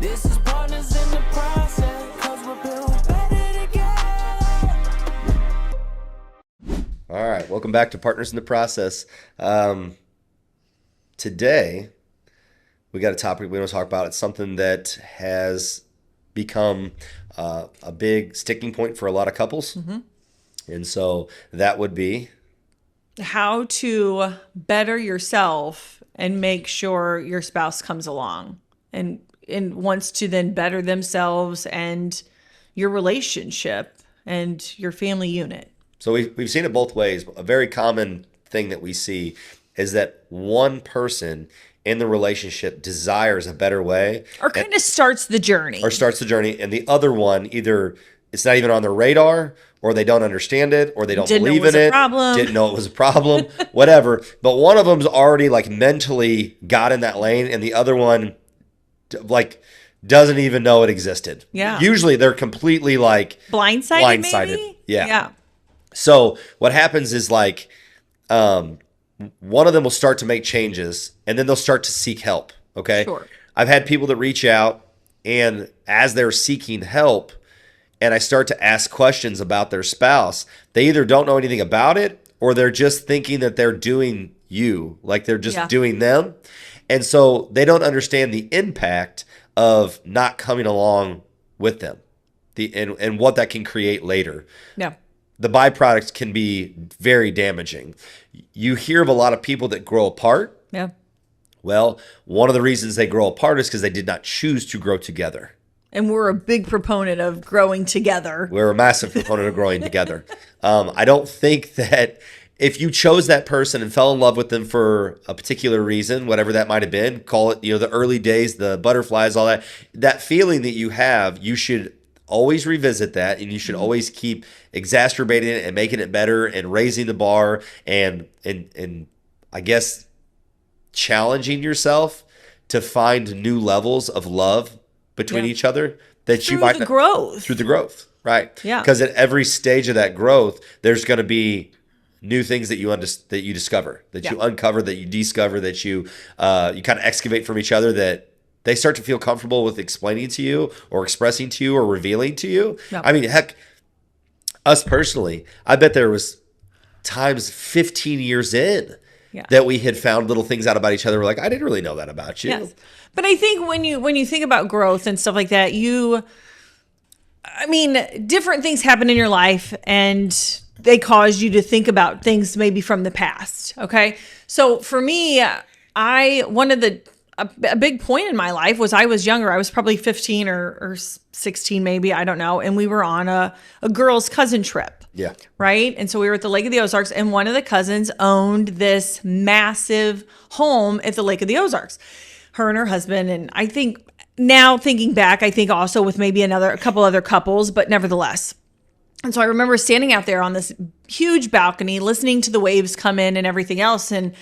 This is Partners in the Process, 'cause we're built better together. All right, welcome back to Partners in the Process. Today, we got a topic we want to talk about. It's something that has become a big sticking point for a lot of couples. And so that would be how to better yourself and make sure your spouse comes along and wants to then better themselves and your relationship and your family unit. So we've seen it both ways. A very common thing that we see is that one person in the relationship desires a better way. Or kind of starts the journey. And the other one, either it's not even on their radar, or they don't understand it, or they don't believe in it, didn't know it was a problem, whatever. But one of them's already like mentally got in that lane, and the other one like doesn't even know it existed. Yeah. Usually they're completely like blindsided. Maybe? Yeah. So what happens is like one of them will start to make changes, and then they'll start to seek help. Okay. Sure. I've had people that reach out, and as they're seeking help, and I start to ask questions about their spouse, they either don't know anything about it, or they're just thinking that they're doing you, like they're just doing them. And so they don't understand the impact of not coming along with them, and what that can create later. Yeah. The byproducts can be very damaging. You hear of a lot of people that grow apart. Yeah. Well, one of the reasons they grow apart is because they did not choose to grow together. And we're a big proponent of growing together. We're a massive proponent of growing together. I don't think that if you chose that person and fell in love with them for a particular reason, whatever that might have been, call it, the early days, the butterflies, all that feeling that you have, you should always revisit that, and you should always keep exacerbating it and making it better and raising the bar and I guess challenging yourself to find new levels of love between each other that through you might the growth. Through the growth, right? Yeah. Because at every stage of that growth, there's going to be new things that you discover, that you uncover, that you discover, that you kind of excavate from each other, that they start to feel comfortable with explaining to you or expressing to you or revealing to you. Yep. I mean, heck, us personally, I bet there was times 15 years in that we had found little things out about each other. We're like, I didn't really know that about you. Yes. But I think when you think about growth and stuff like that, different things happen in your life and they cause you to think about things maybe from the past. Okay. So for me, a big point in my life was I was younger. I was probably 15 or 16 maybe, I don't know. And we were on a girls' cousin trip. Yeah. Right? And so we were at the Lake of the Ozarks, and one of the cousins owned this massive home at the Lake of the Ozarks. Her and her husband, and I think now thinking back, I think also with maybe a couple other couples, but nevertheless. And so I remember standing out there on this huge balcony, listening to the waves come in and everything else, and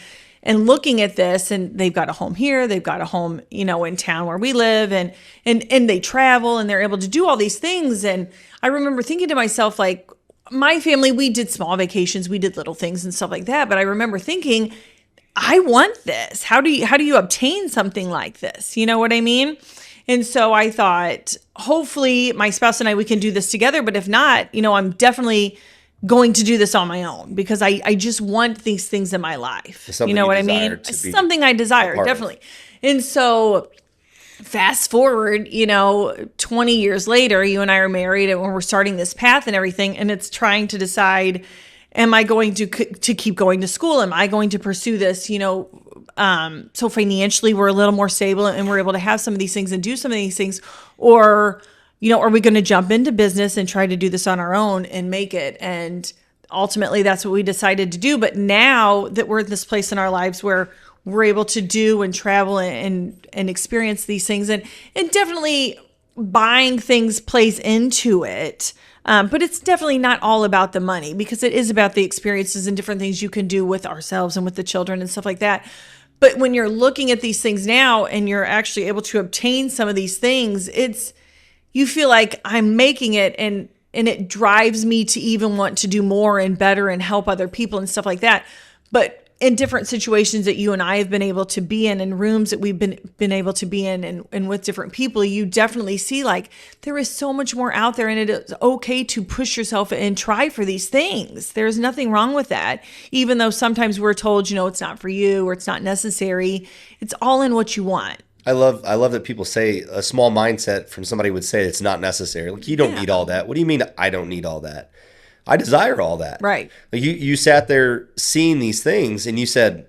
looking at this, and they've got a home here, they've got a home, in town where we live, and they travel, and they're able to do all these things. And I remember thinking to myself, like, my family, we did small vacations, we did little things and stuff like that. But I remember thinking, I want this. How do you obtain something like this? You know what I mean? And so I thought, hopefully my spouse and I, we can do this together. But if not, I'm definitely going to do this on my own, because I just want these things in my life. You know what I mean? It's something I desire, definitely. And so fast forward, 20 years later, you and I are married, and we're starting this path and everything, and it's trying to decide, am I going to keep going to school? Am I going to pursue this? So financially we're a little more stable and we're able to have some of these things and do some of these things, or are we going to jump into business and try to do this on our own and make it? And ultimately that's what we decided to do. But now that we're at this place in our lives where we're able to do and travel and experience these things, and definitely buying things plays into it. But it's definitely not all about the money, because it is about the experiences and different things you can do with ourselves and with the children and stuff like that. But when you're looking at these things now and you're actually able to obtain some of these things, you feel like I'm making it, and it drives me to even want to do more and better and help other people and stuff like that. But in different situations that you and I have been able to be in, and rooms that we've been able to be in, and with different people, you definitely see like there is so much more out there, and it is okay to push yourself and try for these things. There's nothing wrong with that, even though sometimes we're told, it's not for you or it's not necessary. It's all in what you want. I love that people say a small mindset from somebody would say it's not necessary. Like, you don't need all that. What do you mean I don't need all that? I desire all that. Right. Like, you sat there seeing these things and you said,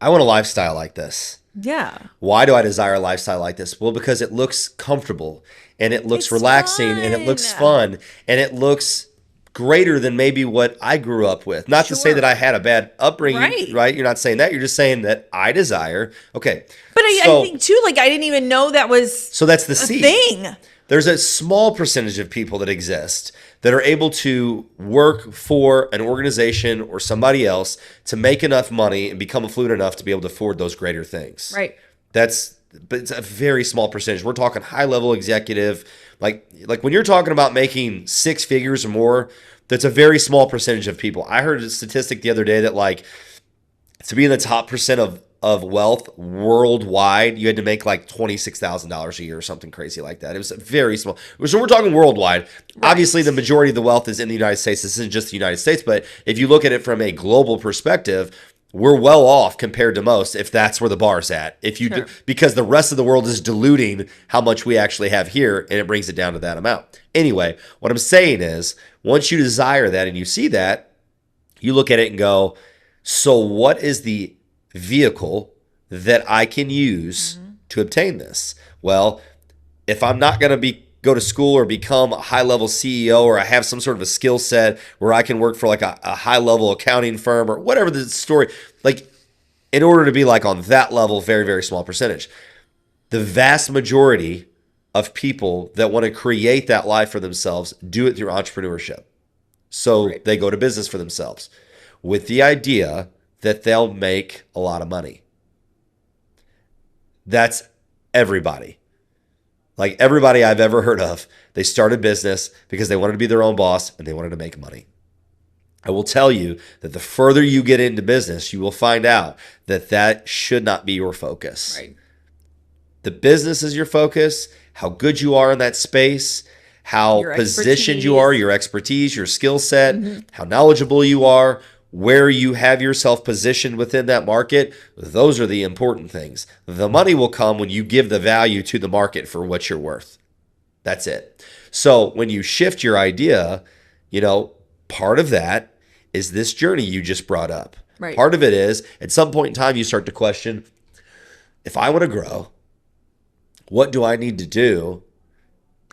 I want a lifestyle like this. Yeah. Why do I desire a lifestyle like this? Well, because it looks comfortable and it looks It's relaxing and it looks fun and it looks greater than maybe what I grew up with. Not to say that I had a bad upbringing, right? You're not saying that. You're just saying that I desire. Okay. But I think too, like, I didn't even know that was so that's the a seed. thing. There's a small percentage of people that exist that are able to work for an organization or somebody else to make enough money and become affluent enough to be able to afford those greater things. Right. But it's a very small percentage. We're talking high level executive. Like when you're talking about making six figures or more, that's a very small percentage of people. I heard a statistic the other day that like to be in the top percent of wealth worldwide, you had to make like $26,000 a year or something crazy like that. It was very small. So we're talking worldwide. Right. Obviously, the majority of the wealth is in the United States. This isn't just the United States, but if you look at it from a global perspective, we're well off compared to most if that's where the bar's at. If you do, because the rest of the world is diluting how much we actually have here, and it brings it down to that amount. Anyway, what I'm saying is, once you desire that and you see that, you look at it and go, so what is the vehicle that I can use to obtain this? Well, if I'm not going to go to school or become a high-level CEO, or I have some sort of a skill set where I can work for like a high-level accounting firm or whatever the story, like in order to be like on that level, very, very small percentage. The vast majority of people that want to create that life for themselves do it through entrepreneurship. So they go to business for themselves with the idea that they'll make a lot of money. That's everybody. Like everybody I've ever heard of, they started business because they wanted to be their own boss and they wanted to make money. I will tell you that the further you get into business, you will find out that that should not be your focus. Right. The business is your focus, how good you are in that space, how positioned you are, your expertise, your skill set, how knowledgeable you are, where you have yourself positioned within that market. Those are the important things. The money will come when you give the value to the market for what you're worth. That's it. So when you shift your idea, part of that is this journey you just brought up. Right. Part of it is at some point in time, you start to question, if I want to grow, what do I need to do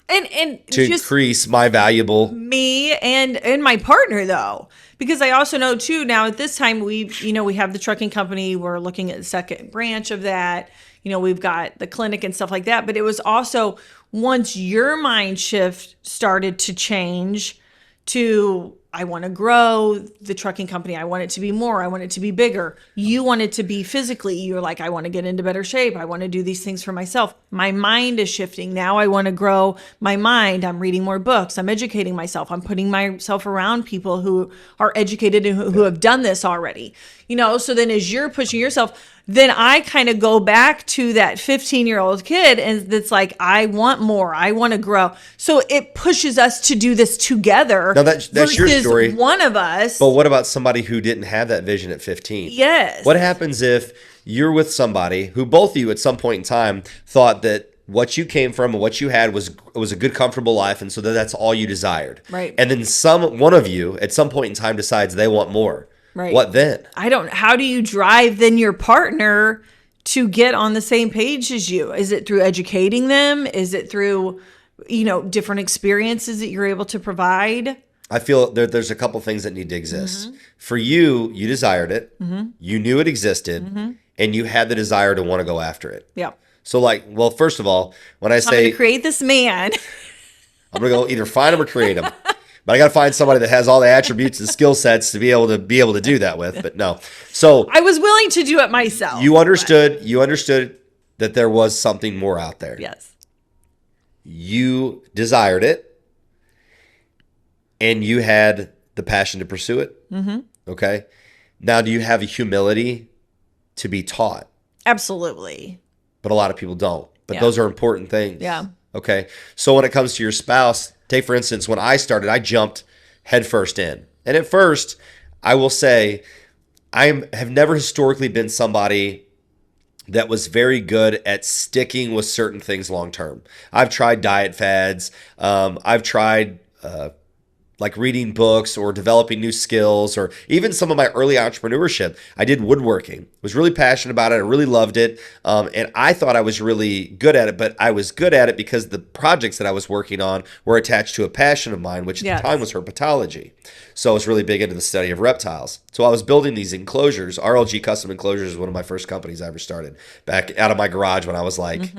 and to increase my valuable me and my partner though? Because I also know too, now at this time we have the trucking company, we're looking at the second branch of that. We've got the clinic and stuff like that, but it was also once your mind shift started to change to, I want to grow the trucking company. I want it to be more. I want it to be bigger. You want it to be physically. You're like, I want to get into better shape. I want to do these things for myself. My mind is shifting. Now I want to grow my mind. I'm reading more books. I'm educating myself. I'm putting myself around people who are educated and who have done this already. So then as you're pushing yourself, then I kind of go back to that 15-year-old kid and it's like, I want more. I want to grow. So it pushes us to do this together. Now that's your story. One of us. But what about somebody who didn't have that vision at 15? Yes. What happens if you're with somebody who both of you at some point in time thought that what you came from and what you had was a good, comfortable life, and so that's all you desired? Right. And then one of you at some point in time decides they want more. Right. What then? How do you drive then your partner to get on the same page as you? Is it through educating them? Is it through, different experiences that you're able to provide? I feel there's a couple things that need to exist. For you desired it, you knew it existed, and you had the desire to want to go after it. Yeah. So first of all, when I say I'm going to create this man. I'm going to go either find him or create him. But I got to find somebody that has all the attributes and skill sets to be able to do that with. But no. So I was willing to do it myself. You understood that there was something more out there. Yes. You desired it, and you had the passion to pursue it. Okay. Now, do you have a humility to be taught? Absolutely. But a lot of people don't. But Yeah. those are important things. Yeah. Okay. So when it comes to your spouse, take for instance, when I started, I jumped headfirst in. And at first, I will say, have never historically been somebody that was very good at sticking with certain things long term. I've tried diet fads. I've tried like reading books or developing new skills, or even some of my early entrepreneurship. I did woodworking, was really passionate about it. I really loved it. And I thought I was really good at it, but I was good at it because the projects that I was working on were attached to a passion of mine, which at Yes. the time was herpetology. So I was really big into the study of reptiles. So I was building these enclosures. RLG Custom Enclosures is one of my first companies I ever started, back out of my garage when I was like,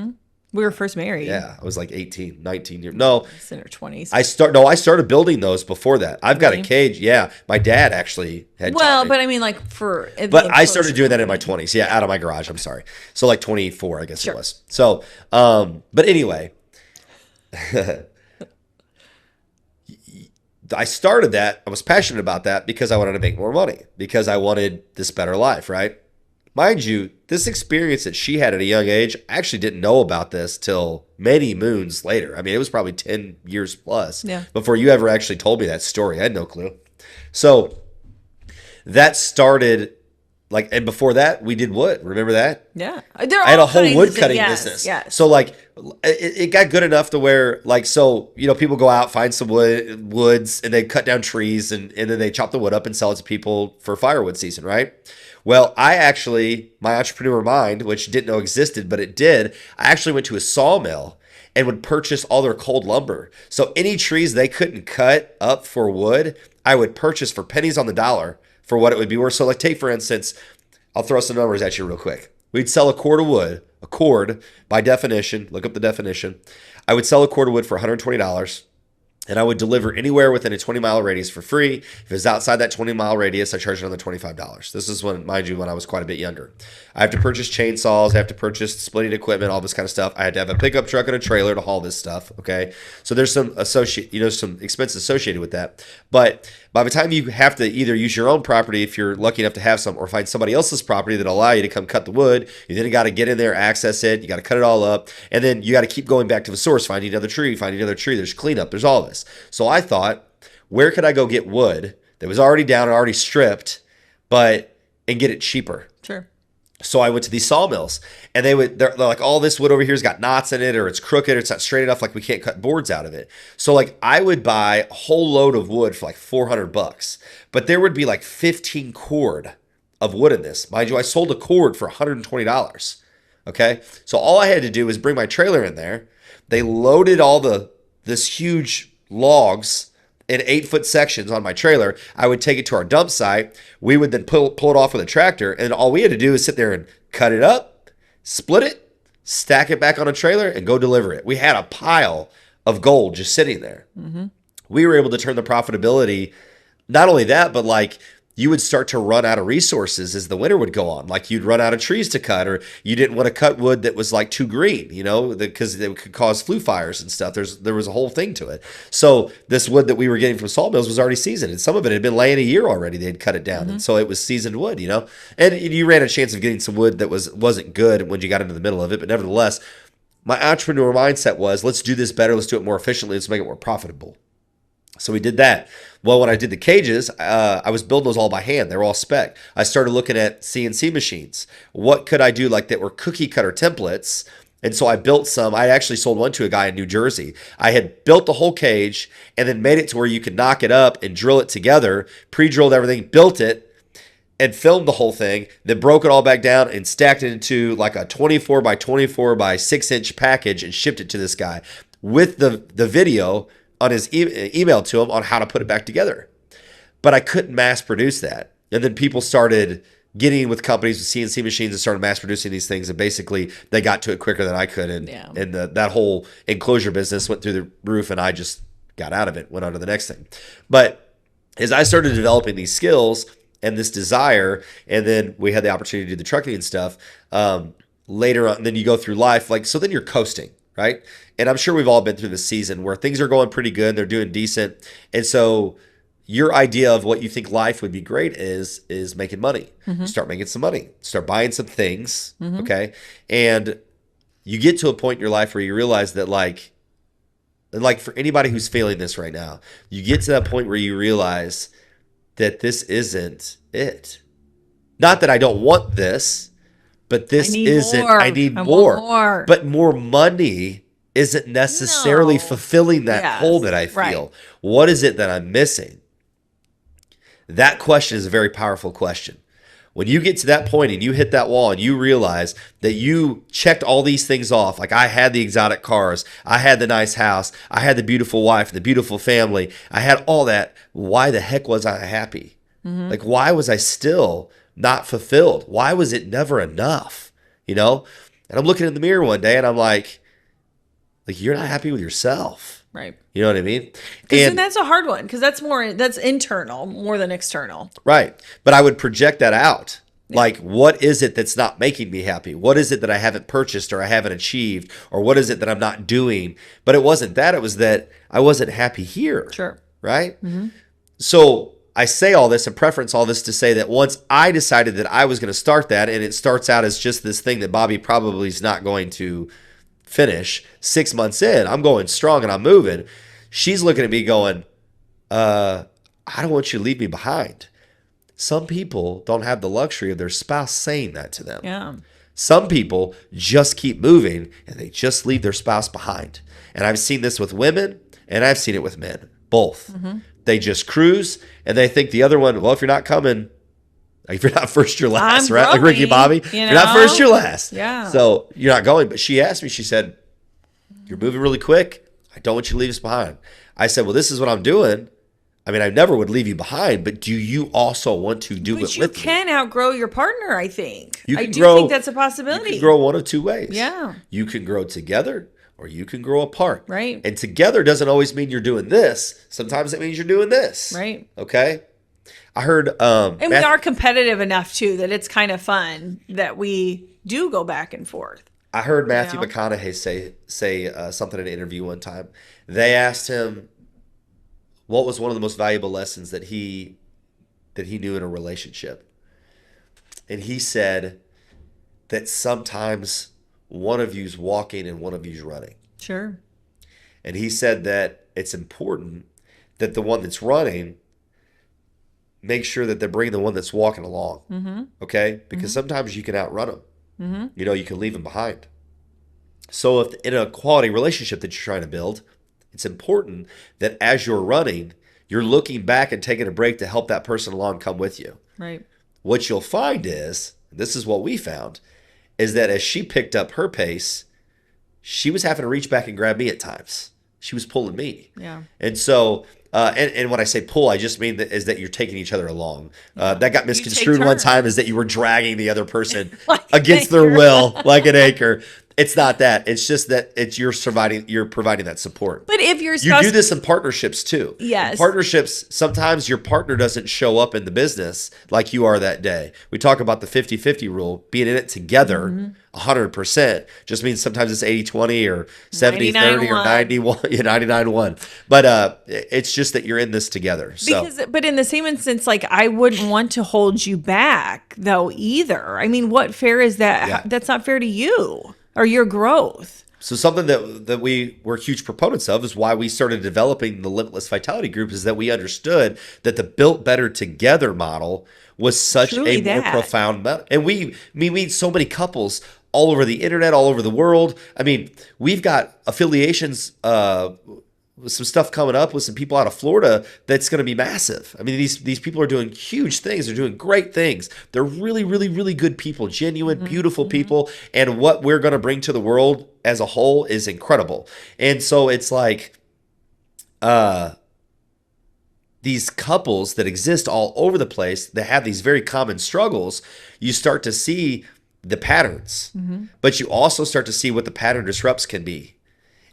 We were first married. yeah, I was like 18, 19 years. No, It's in our 20s. I started building those before that. I've got a Really? cage. Yeah, my dad actually had taught Well, me. but I mean, like for. But I started doing that in my 20s. Yeah, out of my garage. I'm sorry. So like 24, I guess Sure. it was. So, but anyway, I started that. I was passionate about that because I wanted to make more money, because I wanted this better life, right? Mind you, this experience that she had at a young age, I actually didn't know about this till many moons later. I mean, it was probably 10 years plus Yeah. before you ever actually told me that story. I had no clue. So that started like, and before that, we did wood. Remember that? Yeah. I had a whole wood cutting yes, business. Yes. So like it got good enough to where like, so, you know, people go out, find some woods, and they cut down trees, and then they chop the wood up and sell it to people for firewood season, right? Well, I actually, my entrepreneur mind, which didn't know existed, but it did, I actually went to a sawmill and would purchase all their cold lumber. So any trees they couldn't cut up for wood, I would purchase for pennies on the dollar for what it would be worth. So like, take for instance, I'll throw some numbers at you real quick. We'd sell a cord of wood, a cord by definition, look up the definition. I would sell a cord of wood for $120. And I would deliver anywhere within a 20-mile radius for free. If it was outside that 20-mile radius, I charged another $25. This is when, mind you, when I was quite a bit younger. I have to purchase chainsaws. I have to purchase splitting equipment, all this kind of stuff. I had to have a pickup truck and a trailer to haul this stuff. Okay, so there's some some expenses associated with that. But by the time you have to either use your own property, if you're lucky enough to have some, or find somebody else's property that allow you to come cut the wood, you then got to get in there, access it. You got to cut it all up, and then you got to keep going back to the source, finding another tree. There's cleanup. There's all this. So I thought, where could I go get wood that was already down and already stripped, and get it cheaper? Sure. So I went to these sawmills, and they're like, all this wood over here's got knots in it, or it's crooked, or it's not straight enough, like we can't cut boards out of it. So like I would buy a whole load of wood for like $400, but there would be like 15 cord of wood in this. Mind you, I sold a cord for $120. Okay, so all I had to do was bring my trailer in there. They loaded all this huge logs in 8-foot sections on my trailer. I would take it to our dump site. We would then pull it off with a tractor, and all we had to do is sit there and cut it up, split it, stack it back on a trailer, and go deliver it. We had a pile of gold just sitting there. Mm-hmm. We were able to turn the profitability. Not only that, but like you would start to run out of resources as the winter would go on. Like you'd run out of trees to cut, or you didn't want to cut wood that was like too green, because it could cause flue fires and stuff. There was a whole thing to it. So this wood that we were getting from sawmills was already seasoned, and some of it had been laying a year already. They'd cut it down, and so it was seasoned wood, And you ran a chance of getting some wood that wasn't good when you got into the middle of it, but nevertheless, my entrepreneur mindset was, let's do this better, let's do it more efficiently, let's make it more profitable. So we did that. Well, when I did the cages, I was building those all by hand. They were all spec. I started looking at CNC machines. What could I do like that were cookie cutter templates? And so I built some. I actually sold one to a guy in New Jersey. I had built the whole cage and then made it to where you could knock it up and drill it together, pre-drilled everything, built it, and filmed the whole thing, then broke it all back down and stacked it into like a 24 by 24 by 6-inch package and shipped it to this guy with the video on his email to him on how to put it back together. But I couldn't mass produce that. And then people started getting with companies with CNC machines and started mass producing these things. And basically they got to it quicker than I could. And, Yeah. and that whole enclosure business went through the roof, and I just got out of it, went on to the next thing. But as I started developing these skills and this desire, and then we had the opportunity to do the trucking and stuff, later on, then you go through life, so then you're coasting, right? And I'm sure we've all been through this season where things are going pretty good, they're doing decent. And so your idea of what you think life would be great is making money. Start making some money. Start buying some things, okay? And you get to a point in your life where you realize that like for anybody who's feeling this right now, you get to that point where you realize that this isn't it. Not that I don't want this, but this isn't. more. I need I want more. more. But more money isn't necessarily No. fulfilling that Yes, hole that I feel. right. What is it that I'm missing? That question is a very powerful question. When you get to that point and you hit that wall and you realize that you checked all these things off, like I had the exotic cars, I had the nice house, I had the beautiful wife, the beautiful family, I had all that. Why the heck was I happy? Like, why was I still not fulfilled? Why was it never enough? You know? And I'm looking in the mirror one day and I'm like, you're not happy with yourself. Right. You know what I mean? And that's a hard one because that's internal more than external. Right. But I would project that out. Like, what is it that's not making me happy? What is it that I haven't purchased or I haven't achieved? Or what is it that I'm not doing? But it wasn't that. It was that I wasn't happy here. Sure. Right? So I say all this and preference all this to say that once I decided that I was going to start that, and it starts out as just this thing that Bobby probably is not going to finish, 6 months in, I'm going strong and I'm moving. She's looking at me going, I don't want you to leave me behind. Some people don't have the luxury of their spouse saying that to them. Yeah. Some people just keep moving and they just leave their spouse behind. And I've seen this with women and I've seen it with men, both. They just cruise and they think the other one, well, if you're not coming, if you're not first, you're last, I'm right? Like Ricky growing, Bobby. you If you're not first, know? you're last. Yeah. So you're not going. But she asked me, she said, you're moving really quick. I don't want you to leave us behind. I said, well, this is what I'm doing. I mean, I never would leave you behind, but do you also want to do But it you with me? can outgrow your partner, I think. You I can do grow- think that's a You possibility. can grow one of two ways. Yeah. You can grow together or you can grow apart. Right. And together doesn't always mean you're doing this. Sometimes it means you're doing this. Right. Okay. I heard And we are competitive enough too that it's kind of fun that we do go back and forth. I heard Matthew Yeah. McConaughey say something in an interview one time. They asked him what was one of the most valuable lessons that he knew in a relationship. And he said that sometimes one of you's walking and one of you's running. Sure. And he said that it's important that the one that's running make sure that they're bringing the one that's walking along. Okay? Because sometimes you can outrun them. You know, you can leave them behind. So if in a quality relationship that you're trying to build, it's important that as you're running, you're looking back and taking a break to help that person along come with you. Right. What you'll find is, this is what we found, is that as she picked up her pace, she was having to reach back and grab me at times. She was pulling me. Yeah. And so, and when I say pull, I just mean that is that you're taking each other along. That got misconstrued one turns. time as that you were dragging the other person Like an against their anchor. will, like an anchor. It's not that. It's just that you're providing that support. But if your You spouse do this in partnerships too. Yes. In partnerships, sometimes your partner doesn't show up in the business like you are that day. We talk about the 50-50 rule, being in it together 100% just means sometimes it's 80-20 or 70-30 or 99-1. But it's just that you're in this together. So but in the same instance, like I wouldn't want to hold you back though either. I mean, what fair is that? Yeah. That's not fair to you or your growth. So something that we were huge proponents of is why we started developing the Limitless Vitality Group is that we understood that the Built Better Together model was such Truly a more that. profound model. And we meet so many couples all over the internet, all over the world. I mean, we've got affiliations with some stuff coming up with some people out of Florida that's going to be massive. I mean, these people are doing huge things. They're doing great things. They're really, really, really good people, genuine, beautiful people. And what we're going to bring to the world as a whole is incredible. And so it's like these couples that exist all over the place that have these very common struggles, you start to see the patterns, but you also start to see what the pattern disrupts can be.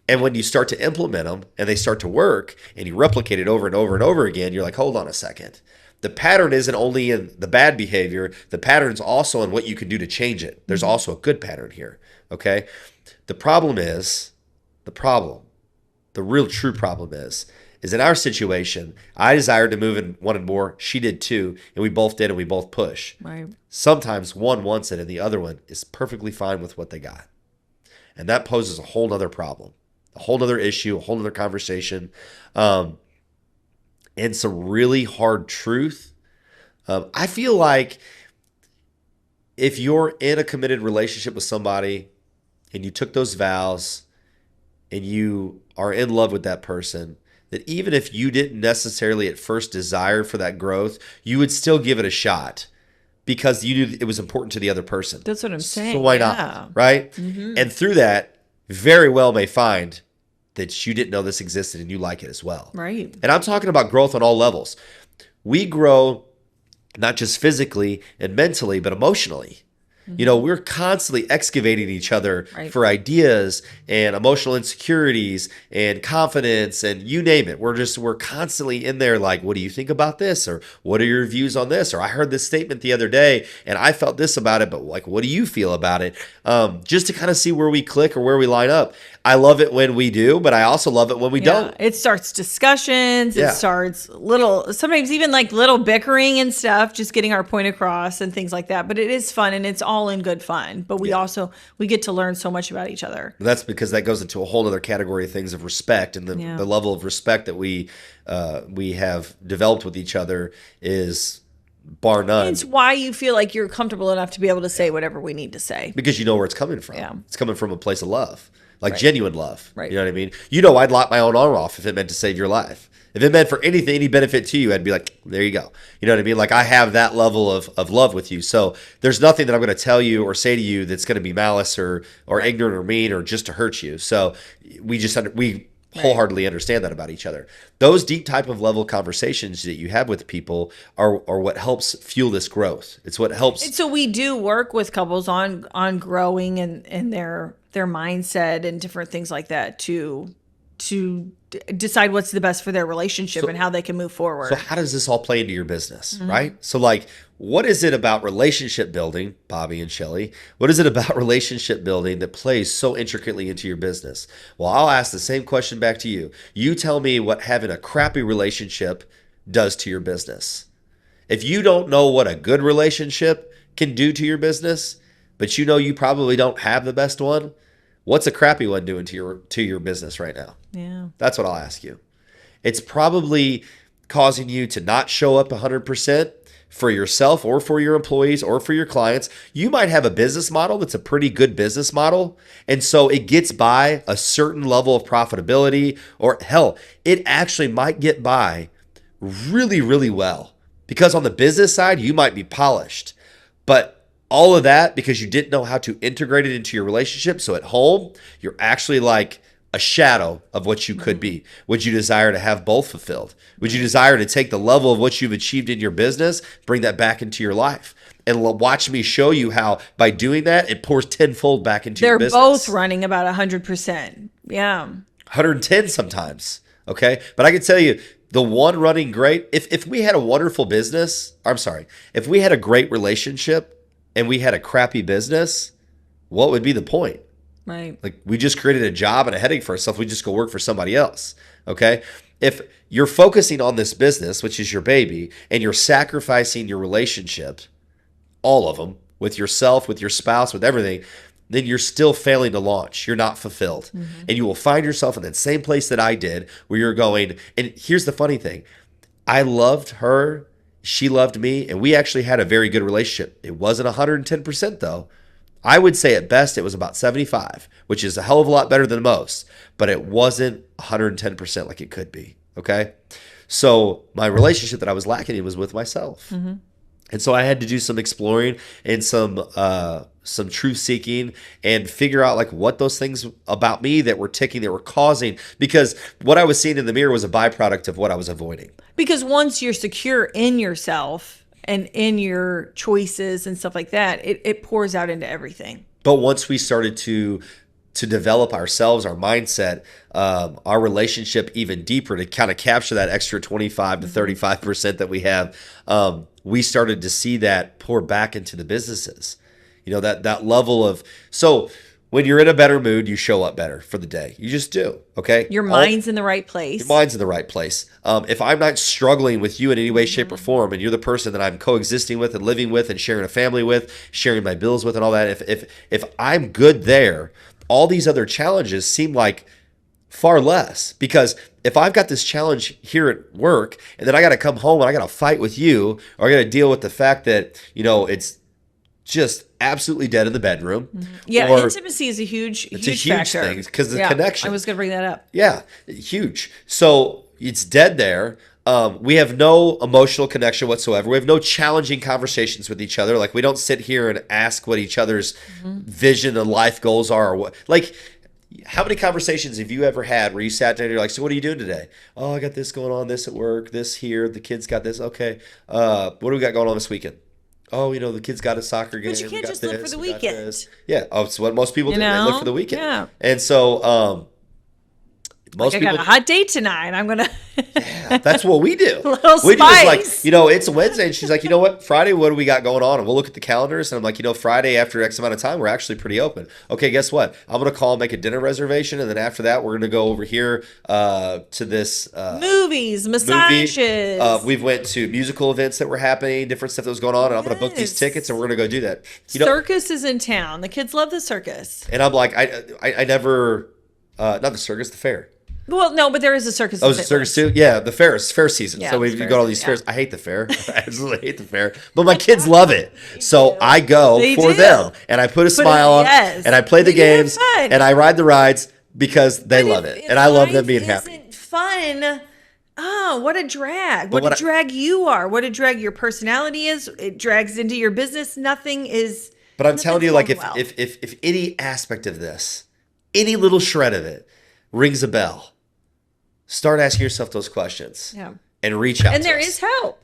And when you start to implement them and they start to work and you replicate it over and over and over again, you're like, hold on a second. The pattern isn't only in the bad behavior, the pattern's also in what you can do to change it. There's also a good pattern here, okay? The real true problem is is in our situation, I desired to move and wanted more. She did too. And we both did, and we both push. Right. Sometimes one wants it and the other one is perfectly fine with what they got. And that poses a whole nother problem, a whole nother issue, a whole nother conversation, and some really hard truth. I feel like if you're in a committed relationship with somebody and you took those vows and you are in love with that person, that even if you didn't necessarily at first desire for that growth, you would still give it a shot because you knew it was important to the other person. That's what I'm saying. So why Yeah. not? Right? Mm-hmm. And through that, very well may find that you didn't know this existed and you like it as well. Right. And I'm talking about growth on all levels. We grow not just physically and mentally, but emotionally. You know, we're constantly excavating each other Right. for ideas and emotional insecurities and confidence and you name it. We're constantly in there like, what do you think about this? Or what are your views on this? Or I heard this statement the other day and I felt this about it, but like, what do you feel about it? Just to kind of see where we click or where we line up. I love it when we do, but I also love it when we don't. It starts discussions. Yeah. It starts sometimes even like little bickering and stuff, just getting our point across and things like that. But it is fun and it's all in good fun. But we get to learn so much about each other. That's because that goes into a whole other category of things of respect, and the level of respect that we have developed with each other is bar none. It's why you feel like you're comfortable enough to be able to say whatever we need to say. Because you know where it's coming from. Yeah. It's coming from a place of love, like Right. genuine love. Right. You know what I mean? You know, I'd lock my own arm off if it meant to save your life. If it meant for anything, any benefit to you, I'd be like, there you go. You know what I mean? Like I have that level of love with you. So there's nothing that I'm going to tell you or say to you that's going to be malice or ignorant or mean or just to hurt you. So we wholeheartedly understand that about each other. Those deep type of level conversations that you have with people are what helps fuel this growth. It's what helps. And so we do work with couples on growing and their mindset and different things like that to decide what's the best for their relationship and how they can move forward. So how does this all play into your business, right? So like, what is it about relationship building, Bobby and Shelly? What is it about relationship building that plays so intricately into your business? Well, I'll ask the same question back to you. You tell me what having a crappy relationship does to your business. If you don't know what a good relationship can do to your business, but you know you probably don't have the best one, what's a crappy one doing to your business right now? Yeah. That's what I'll ask you. It's probably causing you to not show up 100% for yourself or for your employees or for your clients. You might have a business model that's a pretty good business model. And so it gets by a certain level of profitability, or hell, it actually might get by really, really well. Because on the business side, you might be polished. But all of that because you didn't know how to integrate it into your relationship. So at home, you're actually like a shadow of what you could be. Would you desire to have both fulfilled? Would you desire to take the level of what you've achieved in your business, bring that back into your life? And watch me show you how by doing that, it pours tenfold back into your They're business. both running about 100%. Yeah. 110 sometimes. Okay. But I can tell you, the one running great, if we had a wonderful business, if we had a great relationship and we had a crappy business, what would be the point? Right. Like we just created a job and a headache for ourselves. We just go work for somebody else. Okay. If you're focusing on this business, which is your baby, and you're sacrificing your relationship, all of them, with yourself, with your spouse, with everything, then you're still failing to launch. You're not fulfilled. And you will find yourself in that same place that I did where you're going. And here's the funny thing. I loved her. She loved me. And we actually had a very good relationship. It wasn't 110% though. I would say at best it was about 75, which is a hell of a lot better than most. But it wasn't 110% like it could be. Okay. So my relationship that I was lacking in was with myself. And so I had to do some exploring and some truth seeking and figure out like what those things about me that were ticking, that were causing, because what I was seeing in the mirror was a byproduct of what I was avoiding. Because once you're secure in yourself and in your choices and stuff like that, it pours out into everything. But once we started to develop ourselves, our mindset, our relationship even deeper to kind of capture that extra 25 to 35% that we have, we started to see that pour back into the businesses. You know, that level of, so when you're in a better mood, you show up better for the day. You just do. Okay. Your mind's in the right place. Your mind's in the right place. If I'm not struggling with you in any way, shape, or form, and you're the person that I'm coexisting with and living with and sharing a family with, sharing my bills with, and all that, if I'm good there, all these other challenges seem like far less. Because if I've got this challenge here at work, and then I got to come home and I got to fight with you, or I got to deal with the fact that it's just absolutely dead in the bedroom. Yeah, or intimacy is a huge it's a huge factor. thing because the connection. I was going to bring that up. Yeah, huge. So it's dead there. We have no emotional connection whatsoever. We have no challenging conversations with each other. Like, we don't sit here and ask what each other's vision and life goals are, or what. Like, how many conversations have you ever had where you sat down and you're like, so what are you doing today? Oh, I got this going on, this at work, this here, the kids got this. Okay. What do we got going on this weekend? Oh, the kids got a soccer game. But you can't we got just look for the we got weekend. this. Yeah. Oh, it's what most people do. They look for the weekend. Yeah. And so, most I people got a hot date tonight. I'm going to. Yeah, that's what we do. Little We just spice. it's a Wednesday, and she's like, you know what, Friday, what do we got going on? And we'll look at the calendars, and I'm like, Friday after X amount of time, we're actually pretty open. Okay, guess what? I'm gonna call and make a dinner reservation, and then after that, we're gonna go over here to this Movies, massages. movie. We went to musical events that were happening, different stuff that was going on, and I'm gonna book these Yes. tickets, and we're gonna go do that. Circus is in town. The kids love the circus. And I'm like, I never, not the circus, the fair. Well, no, but there is a circus. Oh, is it circus too? Yeah, the fair. It's fair season. Yeah, So we it's go fair to all season, these yeah. fairs. I hate the fair. I absolutely hate the fair. But my kids love it. So I go They for do. them. And I put a smile on. yes. And I play the They do have games. fun. And I ride the rides because they But love if- it. if And I love them life being happy. Isn't fun. Oh, what a drag. But What a what I- drag you are. What a drag your personality is. It drags into your business. Nothing is. But I'm telling you, like, going well. if any aspect of this, any little shred of it rings a bell, start asking yourself those questions. Yeah. And reach out And to there us. is help.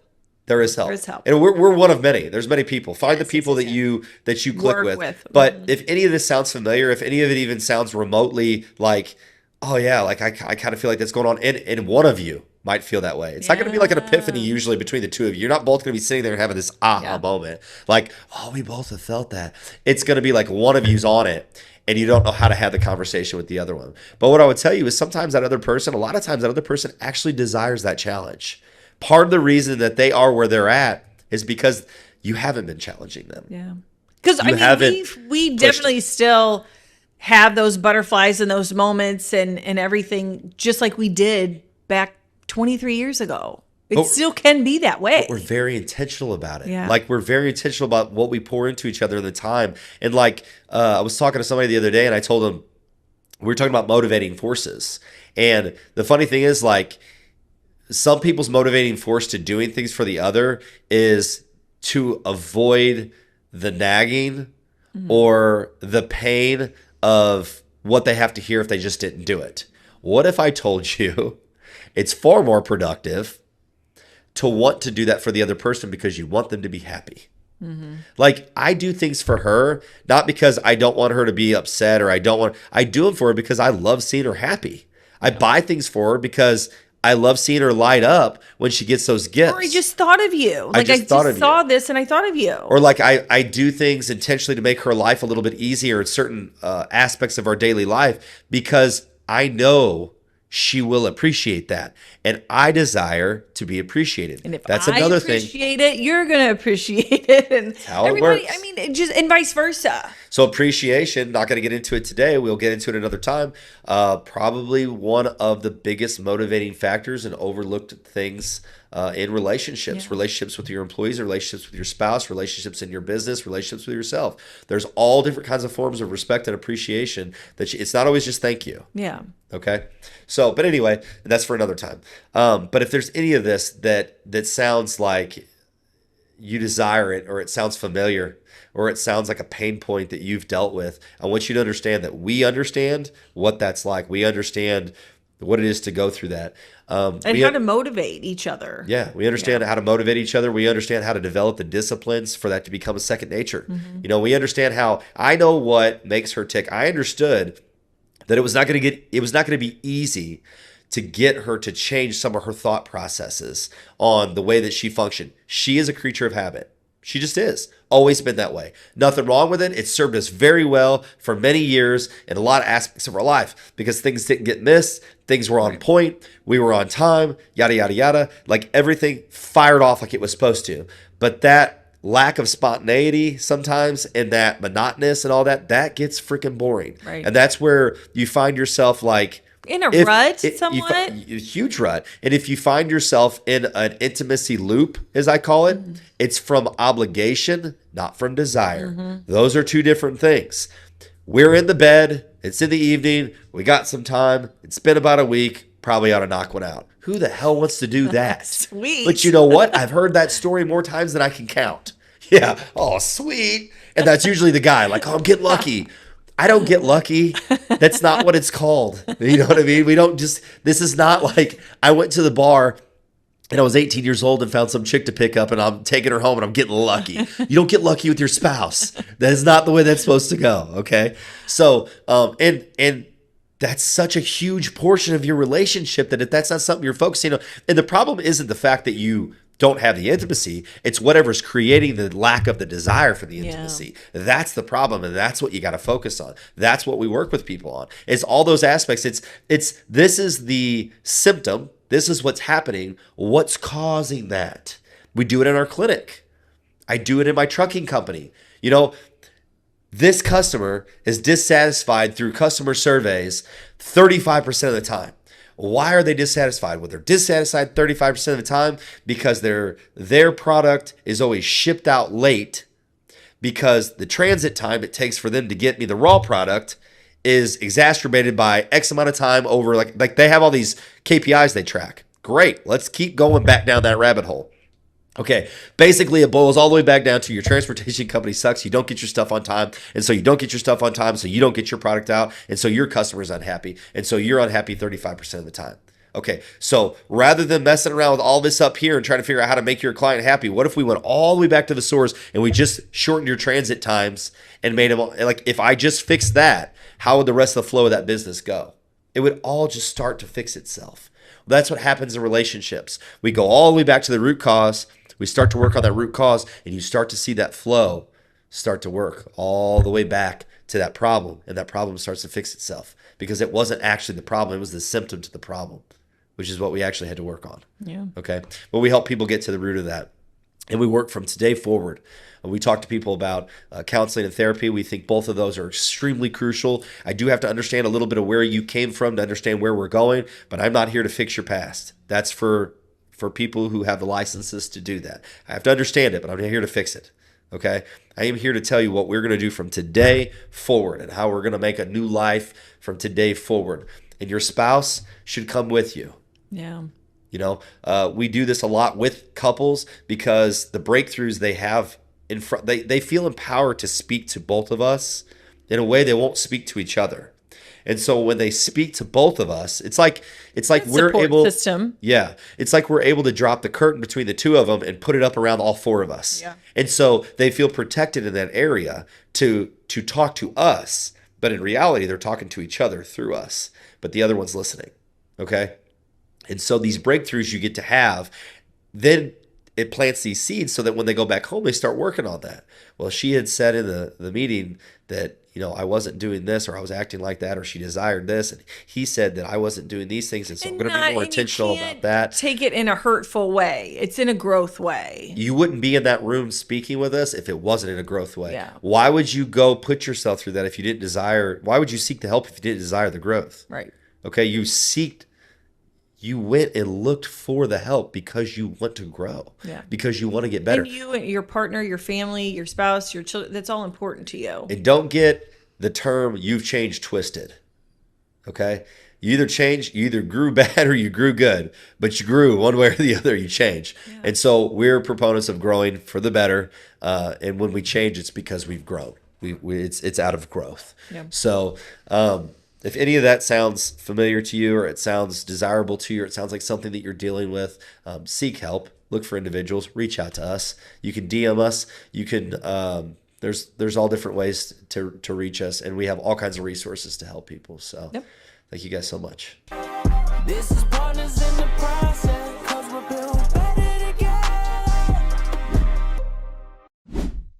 There is help. There is help. And we're one of many. There's many people. Find the Yes, people yes, that yes, you click Work with. with. But if any of this sounds familiar, if any of it even sounds remotely like, oh yeah, like I kind of feel like that's going on, and one of you might feel that way. It's not going to be like an epiphany usually between the two of you. You're not both going to be sitting there and having this aha moment. Like, oh, we both have felt that. It's going to be like one of you's on it, and you don't know how to have the conversation with the other one. But what I would tell you is sometimes a lot of times that other person actually desires that challenge. Part of the reason that they are where they're at is because you haven't been challenging them. Yeah. Because I haven't mean, we definitely still have those butterflies and those moments and everything, just like we did back 23 years ago. It But- still can be that way. We're very intentional about it. Yeah. Like, we're very intentional about what we pour into each other in the time. And like, I was talking to somebody the other day, and I told them, we were talking about motivating forces. And the funny thing is, like, some people's motivating force to doing things for the other is to avoid the nagging or the pain of what they have to hear if they just didn't do it. What if I told you it's far more productive to want to do that for the other person because you want them to be happy? Like, I do things for her, not because I don't want her to be upset or I do them for her because I love seeing her happy. I buy things for her because I love seeing her light up when she gets those gifts. Or I just thought of you. Like I just thought of just you. saw this and I thought of you. Or like I do things intentionally to make her life a little bit easier in certain aspects of our daily life because I know she will appreciate that. And I desire to be appreciated. And if That's I another thing. appreciate it, you're gonna appreciate it. And how it everybody, works. I mean, it just and vice versa. So appreciation, not going to get into it today. We'll get into it another time. Probably one of the biggest motivating factors and overlooked things in relationships. Yeah. Relationships with your employees, relationships with your spouse, relationships in your business, relationships with yourself. There's all different kinds of forms of respect and appreciation that it's not always just thank you. Yeah. Okay. So, but anyway, that's for another time. But if there's any of this that sounds like you desire it, or it sounds familiar, or it sounds like a pain point that you've dealt with, I want you to understand that we understand what that's like. We understand what it is to go through that. And we how to motivate each other. Yeah, we understand how to motivate each other. We understand how to develop the disciplines for that to become a second nature. You know, we understand how I know what makes her tick. I understood that it was not going to be easy to get her to change some of her thought processes on the way that she functioned. She is a creature of habit. She just is. Always been that way. Nothing wrong with it. It served us very well for many years in a lot of aspects of our life because things didn't get missed. Things were on point. We were on time, yada, yada, yada. Like everything fired off like it was supposed to. But that lack of spontaneity sometimes and that monotonous and all that, that gets freaking boring. Right. And that's where you find yourself like, In a rut, a somewhat. huge rut. And if you find yourself in an intimacy loop, as I call it, it's from obligation, not from desire. Those are two different things. We're in the bed. It's in the evening. We got some time. It's been about a week. Probably ought to knock one out. Who the hell wants to do that? Sweet. But you know what? I've heard that story more times than I can count. Yeah. Oh, sweet. And that's usually the guy like, oh, get lucky. I don't get lucky. That's not what it's called. You know what I mean? We don't just, this is not like I went to the bar and I was 18 years old and found some chick to pick up and I'm taking her home and I'm getting lucky. You don't get lucky with your spouse. That is not the way that's supposed to go. Okay. So, and that's such a huge portion of your relationship that if that's not something you're focusing on, and the problem isn't the fact that you don't have the intimacy, it's whatever's creating the lack of the desire for the intimacy. That's the problem, and that's what you got to focus on. That's what we work with people on. It's all those aspects. It's this is the symptom. This is what's happening. What's causing that? We do it in our clinic. I do it in my trucking company. You know, this customer is dissatisfied through customer surveys 35% of the time. Why are they dissatisfied? Well, they're dissatisfied 35% of the time because their product is always shipped out late because the transit time it takes for them to get me the raw product is exacerbated by X amount of time over like they have all these KPIs they track. Great. Let's keep going back down that rabbit hole. Okay, basically it boils all the way back down to your transportation company sucks. You don't get your stuff on time. And so you don't get your stuff on time. So you don't get your product out. And so your customer's unhappy. And so you're unhappy 35% of the time. Okay, so rather than messing around with all this up here and trying to figure out how to make your client happy, what if we went all the way back to the source and we just shortened your transit times and made them like, if I just fixed that, how would the rest of the flow of that business go? It would all just start to fix itself. Well, that's what happens in relationships. We go all the way back to the root cause. We start to work on that root cause, and you start to see that flow start to work all the way back to that problem, and that problem starts to fix itself because it wasn't actually the problem. It was the symptom to the problem, which is what we actually had to work on. Yeah. Okay. But we help people get to the root of that, and we work from today forward. We talk to people about counseling and therapy. We think both of those are extremely crucial. I do have to understand a little bit of where you came from to understand where we're going, but I'm not here to fix your past. That's for people who have the licenses to do that. I have to understand it, but I'm not here to fix it. Okay? I am here to tell you what we're going to do from today forward and how we're going to make a new life from today forward. And your spouse should come with you. Yeah. You know, we do this a lot with couples because the breakthroughs they have in front, they feel empowered to speak to both of us in a way they won't speak to each other. And so when they speak to both of us, it's like we're Support able system. Yeah. It's like we're able to drop the curtain between the two of them and put it up around all four of us. Yeah. And so they feel protected in that area to talk to us, but in reality they're talking to each other through us, but the other one's listening. Okay? And so these breakthroughs you get to have, then it plants these seeds so that when they go back home, they start working on that. Well, she had said in the meeting that, you know, I wasn't doing this or I was acting like that or she desired this. And he said that I wasn't doing these things. And so I'm going to be more intentional about that. Take it in a hurtful way. It's in a growth way. You wouldn't be in that room speaking with us if it wasn't in a growth way. Yeah. Why would you go put yourself through that if you didn't desire? Why would you seek the help if you didn't desire the growth? Right. Okay. You went and looked for the help because you want to grow. Yeah. Because you want to get better. And you and your partner, your family, your spouse, your children, that's all important to you. And don't get the term "you've changed" twisted. Okay? You either grew bad or you grew good, but you grew one way or the other, you change. Yeah. And so we're proponents of growing for the better. And when we change, it's because we've grown. It's out of growth. Yeah. So if any of that sounds familiar to you or it sounds desirable to you or it sounds like something that you're dealing with, seek help. Look for individuals. Reach out to us. You can DM us. You can there's all different ways to reach us, and we have all kinds of resources to help people. So thank you guys so much. This is Partners in the Process.